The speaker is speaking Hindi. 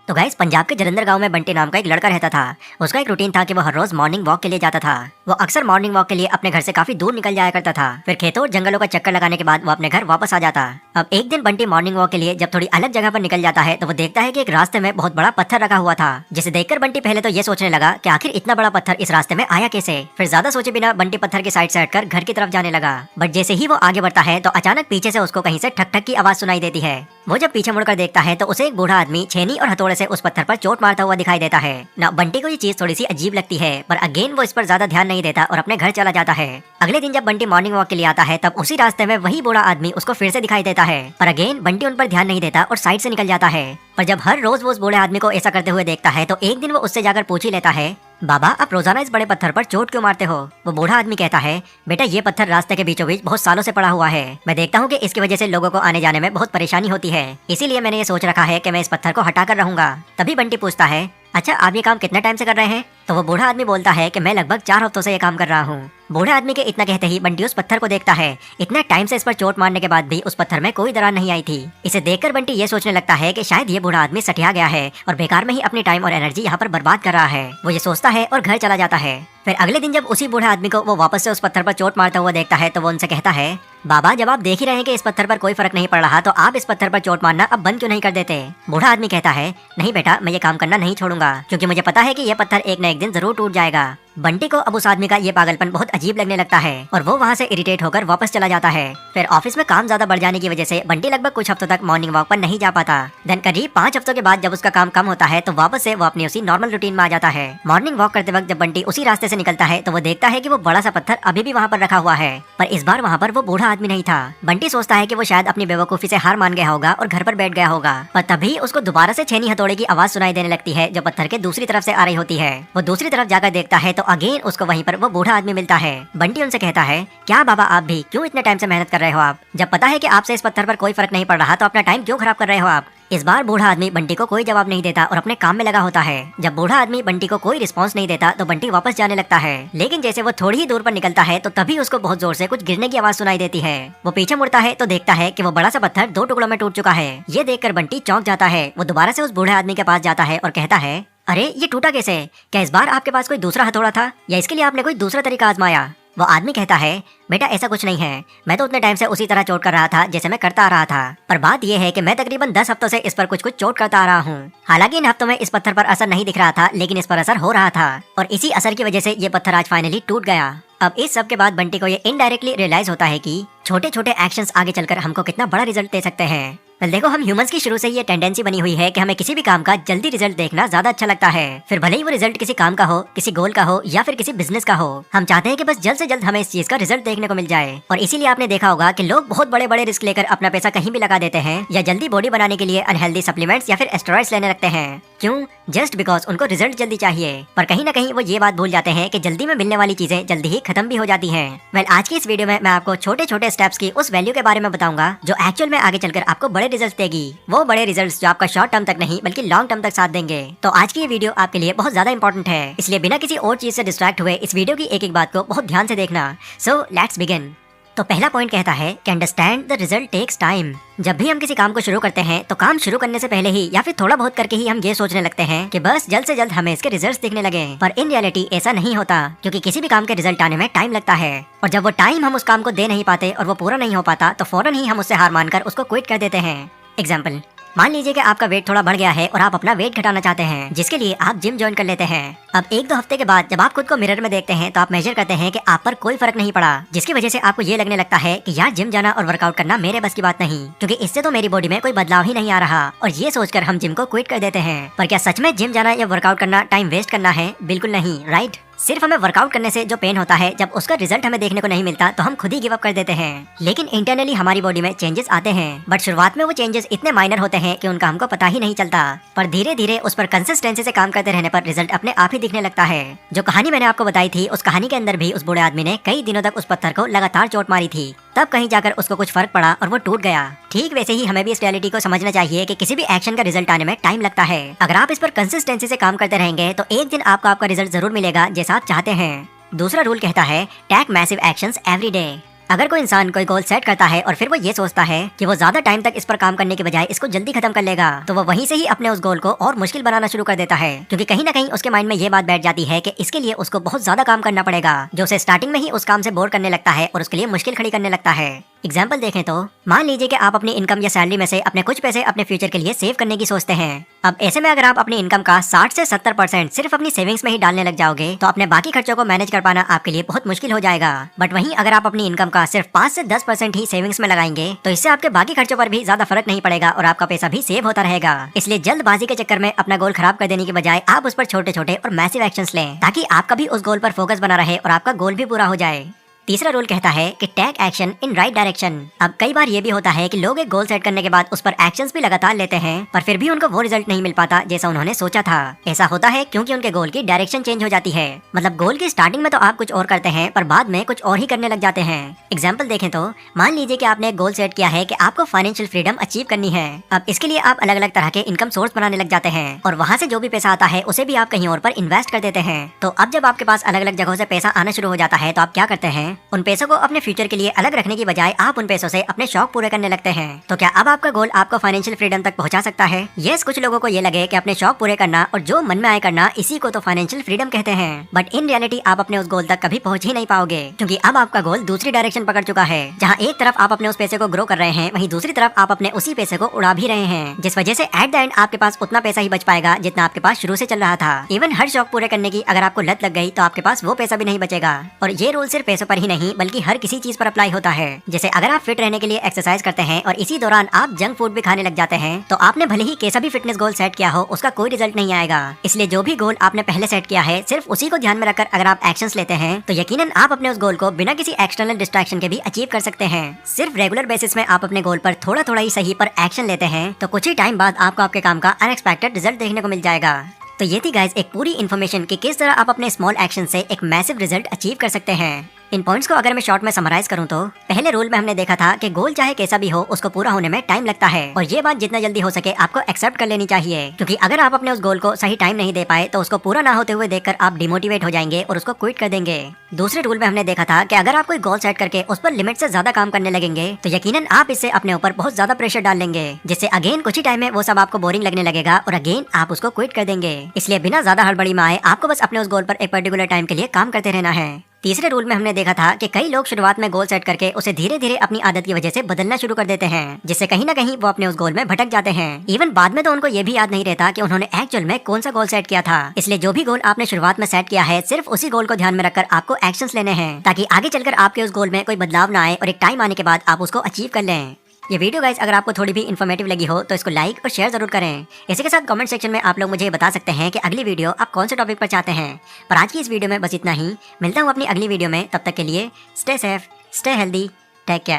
तो गाइस पंजाब के जलंधर गांव में बंटी नाम का एक लड़का रहता था। उसका एक रूटीन था कि वो हर रोज मॉर्निंग वॉक के लिए जाता था। वो अक्सर मॉर्निंग वॉक के लिए अपने घर से काफी दूर निकल जाया करता था। फिर खेतों और जंगलों का चक्कर लगाने के बाद वो अपने घर वापस आ जाता। अब एक दिन बंटी मॉर्निंग वॉक के लिए जब थोड़ी अलग जगह पर निकल जाता है तो वो देखता है कि एक रास्ते में बहुत बड़ा पत्थर रखा हुआ था, जिसे देखकर बंटी पहले तो ये सोचने लगा कि आखिर इतना बड़ा पत्थर इस रास्ते में आया कैसे। फिर ज्यादा सोचे बिना बंटी पत्थर की साइड से हटकर घर की तरफ जाने लगा। बट जैसे ही वो आगे बढ़ता है तो अचानक पीछे से उसको कहीं से ठक ठक की आवाज सुनाई देती है। वो जब पीछे मुड़कर देखता है तो उसे एक बूढ़ा आदमी छेनी और हथौड़े से उस पत्थर पर चोट मारता हुआ दिखाई देता है ना। बंटी को ये चीज थोड़ी सी अजीब लगती है, पर अगेन वो इस पर ज्यादा ध्यान नहीं देता और अपने घर चला जाता है। अगले दिन जब बंटी मॉर्निंग वॉक के लिए आता है तब उसी रास्ते में वही बूढ़ा आदमी उसको फिर से दिखाई देता है, पर अगेन बंटी उन पर ध्यान नहीं देता और साइड से निकल जाता है। पर जब हर रोज वो उस बूढ़े आदमी को ऐसा करते हुए देखता है तो एक दिन वो उससे जाकर पूछ ही लेता है, बाबा आप रोजाना इस बड़े पत्थर पर चोट क्यों मारते हो? वो बूढ़ा आदमी कहता है, बेटा ये पत्थर रास्ते के बीचों बीच बहुत सालों से पड़ा हुआ है। मैं देखता हूँ कि इसकी वजह से लोगों को आने जाने में बहुत परेशानी होती है, इसीलिए मैंने ये सोच रखा है कि मैं इस पत्थर को हटा कर रहूंगा। तभी बंटी पूछता है, अच्छा आप ये काम कितने टाइम से कर रहे हैं? तो वो बूढ़ा आदमी बोलता है कि मैं लगभग 4 हफ्तों से ये काम कर रहा हूँ। बूढ़े आदमी के इतना कहते ही बंटी उस पत्थर को देखता है। इतने टाइम से इस पर चोट मारने के बाद भी उस पत्थर में कोई दरार नहीं आई थी। इसे देखकर बंटी ये सोचने लगता है कि शायद ये बूढ़ा आदमी सठिया गया है और बेकार में ही अपनी टाइम और एनर्जी यहाँ पर बर्बाद कर रहा है। वो ये सोचता है और घर चला जाता है। फिर अगले दिन जब उसी बूढ़े आदमी को वो वापस से उस पत्थर पर चोट मारता हुआ देखता है तो वो उनसे कहता है, बाबा जब आप देख ही रहे हैं कि इस पत्थर पर कोई फर्क नहीं पड़ रहा तो आप इस पत्थर पर चोट मारना अब बंद क्यों नहीं कर देते? बूढ़ा आदमी कहता है, नहीं बेटा मैं ये काम करना नहीं छोड़ूंगा, क्योंकि मुझे पता है कि ये पत्थर एक न एक दिन जरूर टूट जाएगा। बंटी को अब उस आदमी का ये पागलपन बहुत अजीब लगने लगता है और वो वहाँ से इरिटेट होकर वापस चला जाता है। फिर ऑफिस में काम ज्यादा बढ़ जाने की वजह से बंटी लगभग कुछ हफ्तों तक मॉर्निंग वॉक पर नहीं जा पाता। देन करीब 5 हफ्तों के बाद जब उसका काम कम होता है तो वापस से वो अपनी उसी नॉर्मल रूटीन में आ जाता है। मॉर्निंग वॉक करते वक्त जब बंटी उसी रास्ते से निकलता है तो वो देखता है कि वो बड़ा सा पत्थर अभी भी वहाँ पर रखा हुआ है, पर इस बार वहाँ पर वो बूढ़ा आदमी नहीं था। बंटी सोचता है कि वो शायद अपनी बेवकूफी से हार मान गया होगा और घर पर बैठ गया होगा, पर तभी उसको दोबारा से छेनी हथौड़े की आवाज सुनाई देने लगती है जो पत्थर के दूसरी तरफ से आ रही होती है। वो दूसरी तरफ जाकर देखता है तो अगेन उसको वहीं पर वो बूढ़ा आदमी मिलता है। बंटी उनसे कहता है, क्या बाबा आप भी क्यों इतने टाइम से मेहनत कर रहे हो? आप जब पता है कि आपसे इस पत्थर पर कोई फर्क नहीं पड़ रहा तो अपना टाइम क्यों खराब कर रहे हो आप? इस बार बूढ़ा आदमी बंटी को कोई जवाब नहीं देता और अपने काम में लगा होता है। जब बूढ़ा आदमी बंटी को कोई रिस्पांस नहीं देता तो बंटी वापस जाने लगता है, लेकिन जैसे वो थोड़ी ही दूर पर निकलता है तो तभी उसको बहुत जोर से कुछ गिरने की आवाज सुनाई देती है। वो पीछे मुड़ता है तो देखता है कि वो बड़ा सा पत्थर 2 टुकड़ों में टूट चुका है। ये देखकर बंटी चौंक जाता है। वो दोबारा से उस बूढ़े आदमी के पास जाता है और कहता है, अरे ये टूटा कैसे? क्या इस बार आपके पास कोई दूसरा हथौड़ा था या इसके लिए आपने कोई दूसरा तरीका आजमाया? वो आदमी कहता है, बेटा ऐसा कुछ नहीं है, मैं तो उतने टाइम से उसी तरह चोट कर रहा था जैसे मैं करता आ रहा था, पर बात यह है कि मैं तकरीबन 10 हफ्तों से इस पर कुछ चोट करता आ रहा हूँ। हालांकि इन हफ्तों में इस पत्थर पर असर नहीं दिख रहा था, लेकिन इस पर असर हो रहा था और इसी असर की वजह से ये पत्थर आज फाइनली टूट गया। अब इस सब के बाद बंटी को ये इनडायरेक्टली रियलाइज होता है कि छोटे छोटे एक्शंस आगे चलकर हमको कितना बड़ा रिजल्ट दे सकते हैं। देखो हम ह्यूमंस की शुरू से ये टेंडेंसी बनी हुई है कि हमें किसी भी काम का जल्दी रिजल्ट देखना ज्यादा अच्छा लगता है। फिर भले ही वो रिजल्ट किसी काम का हो, किसी गोल का हो या फिर किसी बिजनेस का हो, हम चाहते हैं कि बस जल्द से जल्द हमें इस चीज का रिजल्ट देखने को मिल जाए। और इसीलिए आपने देखा होगा कि लोग बहुत बड़े बड़े रिस्क लेकर अपना पैसा कहीं भी लगा देते हैं या जल्दी बॉडी बनाने के लिए अनहेल्दी सप्लीमेंट्स या फिर एस्टेरॉइड्स लेने लगते हैं। क्यों? जस्ट बिकॉज उनको रिजल्ट जल्दी चाहिए। पर कहीं ना कहीं वो ये बात भूल जाते हैं कि जल्दी में मिलने वाली चीजें जल्दी ही खत्म भी हो जाती हैं। वेल आज की इस वीडियो में मैं आपको छोटे छोटे स्टेप्स की उस वैल्यू के बारे में बताऊंगा जो एक्चुअल में आगे चलकर आपको बड़े रिजल्ट देगी। वो बड़े रिजल्ट्स जो आपका शॉर्ट टर्म तक नहीं बल्कि लॉन्ग टर्म तक साथ देंगे। तो आज की ये वीडियो आपके लिए बहुत ज्यादा इंपॉर्टेंट है, इसलिए बिना किसी और चीज से डिस्ट्रैक्ट हुए इस वीडियो की एक एक बात को बहुत ध्यान से देखना। So let's begin. तो पहला पॉइंट कहता है कि understand the result takes time. जब भी हम किसी काम को शुरू करते हैं तो काम शुरू करने से पहले ही या फिर थोड़ा बहुत करके ही हम ये सोचने लगते हैं कि बस जल्द से जल्द हमें इसके रिजल्ट्स दिखने लगे, पर इन रियलिटी ऐसा नहीं होता, क्योंकि किसी भी काम के रिजल्ट आने में टाइम लगता है और जब वो टाइम हम उस काम को दे नहीं पाते और वो पूरा नहीं हो पाता तो फौरन ही हम उससे हार मानकर उसको क्विट कर देते हैं। एग्जाम्पल, मान लीजिए कि आपका वेट थोड़ा बढ़ गया है और आप अपना वेट घटाना चाहते हैं, जिसके लिए आप जिम ज्वाइन कर लेते हैं। अब 1-2 हफ्ते के बाद जब आप खुद को मिरर में देखते हैं तो आप मेजर करते हैं कि आप पर कोई फर्क नहीं पड़ा, जिसकी वजह से आपको ये लगने लगता है कि यार जिम जाना और वर्कआउट करना मेरे बस की बात नहीं, क्योंकि इससे तो मेरी बॉडी में कोई बदलाव ही नहीं आ रहा, और ये सोचकर हम जिम को क्विट कर देते हैं। पर क्या सच में जिम जाना या वर्कआउट करना टाइम वेस्ट करना है? बिल्कुल नहीं, राइट। सिर्फ हमें वर्कआउट करने से जो पेन होता है, जब उसका रिजल्ट हमें देखने को नहीं मिलता तो हम खुद ही गिव अप कर देते हैं। लेकिन इंटरनली हमारी बॉडी में चेंजेस आते हैं, बट शुरुआत में वो चेंजेस इतने माइनर होते हैं कि उनका हमको पता ही नहीं चलता, पर धीरे धीरे उस पर कंसिस्टेंसी से काम करते रहने पर रिजल्ट अपने आप ही दिखने लगता है। जो कहानी मैंने आपको बताई थी, उस कहानी के अंदर भी उस बूढ़े आदमी ने कई दिनों तक उस पत्थर को लगातार चोट मारी थी, तब कहीं जाकर उसको कुछ फर्क पड़ा और वो टूट गया। ठीक वैसे ही हमें भी इस रियलिटी को समझना चाहिए कि किसी भी एक्शन का रिजल्ट आने में टाइम लगता है। अगर आप इस पर कंसिस्टेंसी से काम करते रहेंगे तो एक दिन आपको आपका रिजल्ट जरूर मिलेगा जैसा आप चाहते हैं। दूसरा रूल कहता है take massive actions every day. अगर कोई इंसान कोई गोल सेट करता है और फिर वो ये सोचता है कि वो ज्यादा टाइम तक इस पर काम करने के बजाय इसको जल्दी खत्म कर लेगा, तो वो वहीं से ही अपने उस गोल को और मुश्किल बनाना शुरू कर देता है, क्योंकि कहीं ना कहीं उसके माइंड में ये बात बैठ जाती है कि इसके लिए उसको बहुत ज्यादा काम करना पड़ेगा, जो उसे स्टार्टिंग में ही उस काम से बोर करने लगता है और उसके लिए मुश्किल खड़ी करने लगता है। एग्जाम्पल देखें तो मान लीजिए कि आप अपनी इनकम या सैलरी में से अपने कुछ पैसे अपने फ्यूचर के लिए सेव करने की सोचते हैं। अब ऐसे में अगर आप अपनी इनकम का 60 से 70% सिर्फ अपनी सेविंग्स में ही डालने लग जाओगे, तो अपने बाकी खर्चों को मैनेज कर पाना आपके लिए बहुत मुश्किल हो जाएगा। बट वहीं अगर आप अपनी इनकम का सिर्फ 5 से 10% ही सेविंग्स में लगाएंगे, तो इससे आपके बाकी खर्चों पर भी ज्यादा फर्क नहीं पड़ेगा और आपका पैसा भी सेव होता रहेगा। इसलिए जल्दबाजी के चक्कर में अपना गोल खराब कर देने की बजाय आप उस पर छोटे छोटे और मैसिव एक्शंस लें, ताकि आपका भी उस गोल पर फोकस बना रहे और आपका गोल भी पूरा हो जाए। तीसरा रूल कहता है कि take action in right direction. अब कई बार ये भी होता है कि लोग एक गोल सेट करने के बाद उस पर एक्शंस भी लगातार लेते हैं, पर फिर भी उनको वो रिजल्ट नहीं मिल पाता जैसा उन्होंने सोचा था। ऐसा होता है क्योंकि उनके गोल की डायरेक्शन चेंज हो जाती है। मतलब गोल की स्टार्टिंग में तो आप कुछ और करते हैं, पर बाद में कुछ और ही करने लग जाते हैं। एग्जाम्पल देखें तो मान लीजिए कि आपने एक गोल सेट किया है कि आपको फाइनेंशियल फ्रीडम अचीव करनी है। अब इसके लिए आप अलग अलग तरह के इनकम सोर्स बनाने लग जाते हैं और वहाँ से जो भी पैसा आता है उसे भी आप कहीं और पर इन्वेस्ट कर देते हैं। तो अब जब आपके पास अलग अलग जगहों से पैसा आना शुरू हो जाता है, तो आप क्या करते हैं, उन पैसों को अपने फ्यूचर के लिए अलग रखने की बजाय आप उन पैसों से अपने शौक पूरे करने लगते हैं। तो क्या अब आपका गोल आपको फाइनेंशियल फ्रीडम तक पहुंचा सकता है? यस, कुछ लोगों को ये लगे कि अपने शौक पूरे करना और जो मन में आए करना, इसी को तो फाइनेंशियल फ्रीडम कहते हैं। बट इन रियलिटी आप अपने उस गोल तक कभी पहुंच ही नहीं पाओगे, क्योंकि अब आपका गोल दूसरी डायरेक्शन पकड़ चुका है, जहाँ एक तरफ आप अपने उस पैसे को ग्रो कर रहे हैं, वहीं दूसरी तरफ आप अपने उसी पैसे को उड़ा भी रहे हैं, जिस वजह से एट द एंड आपके पास उतना पैसा ही बच पाएगा जितना आपके पास शुरू से चल रहा था। इवन हर शौक पूरे करने की अगर आपको लत लग गई, तो आपके पास वो पैसा भी नहीं बचेगा। और ये रूल सिर्फ पैसों पर ही नहीं, बल्कि हर किसी चीज पर अप्लाई होता है। जैसे अगर आप फिट रहने के लिए एक्सरसाइज करते हैं और इसी दौरान आप जंक फूड भी खाने लग जाते हैं, तो आपने भले ही कैसा भी फिटनेस गोल सेट किया हो, उसका कोई रिजल्ट नहीं आएगा। इसलिए जो भी गोल आपने पहले सेट किया है, सिर्फ उसी को ध्यान में रखकर अगर आप एक्शंस लेते हैं, तो यकीनन आप अपने उस गोल को बिना किसी एक्सटर्नल डिस्ट्रैक्शन के भी अचीव कर सकते हैं। सिर्फ रेगुलर बेसिस में आप अपने गोल पर थोड़ा थोड़ा ही सही पर एक्शन लेते हैं, तो कुछ ही टाइम बाद आपको आपके काम का अनएक्सपेक्टेड रिजल्ट देखने को मिल जाएगा। तो ये थी गाइस एक पूरी इन्फॉर्मेशन कि किस तरह आप अपने स्मॉल एक्शन से एक मैसिव रिजल्ट अचीव कर सकते हैं। इन पॉइंट्स को अगर मैं शॉर्ट में समराइज करूं, तो पहले रूल में हमने देखा था कि गोल चाहे कैसा भी हो, उसको पूरा होने में टाइम लगता है, और ये बात जितना जल्दी हो सके आपको एक्सेप्ट कर लेनी चाहिए, क्योंकि अगर आप अपने उस गोल को सही टाइम नहीं दे पाए, तो उसको पूरा ना होते हुए देखकर आप डिमोटिवेट हो जाएंगे और उसको क्विट कर देंगे। दूसरे रूल में हमने देखा था कि अगर आप कोई गोल सेट करके उस पर लिमिट से ज्यादा काम करने लगेंगे, तो यकीनन आप इससे अपने ऊपर बहुत ज्यादा प्रेशर डाल लेंगे, जिससे अगेन कुछ ही टाइम में वो सब आपको बोरिंग लगने लगेगा और अगेन आप उसको क्विट कर देंगे। इसलिए बिना ज्यादा हड़बड़ी में आए आपको बस अपने उस गोल पर एक पर्टिकुलर टाइम के लिए काम करते रहना है। तीसरे रूल में हमने देखा था कि कई लोग शुरुआत में गोल सेट करके उसे धीरे धीरे अपनी आदत की वजह से बदलना शुरू कर देते हैं, जिससे कहीं ना कहीं वो अपने उस गोल में भटक जाते हैं। इवन बाद में तो उनको ये भी याद नहीं रहता कि उन्होंने एक्चुअल में कौन सा गोल सेट किया था। इसलिए जो भी गोल आपने शुरुआत में सेट किया है, सिर्फ उसी गोल को ध्यान में रखकर आपको एक्शंस लेने हैं, ताकि आगे चलकर आपके उस गोल में कोई बदलाव ना आए और एक टाइम आने के बाद आप उसको अचीव कर लें। ये वीडियो गाइस अगर आपको थोड़ी भी इन्फॉर्मेटिव लगी हो, तो इसको लाइक और शेयर जरूर करें। इसी के साथ कमेंट सेक्शन में आप लोग मुझे बता सकते हैं कि अगली वीडियो आप कौन से टॉपिक पर चाहते हैं। पर आज की इस वीडियो में बस इतना ही। मिलता हूँ अपनी अगली वीडियो में, तब तक के लिए stay safe, stay healthy, take care.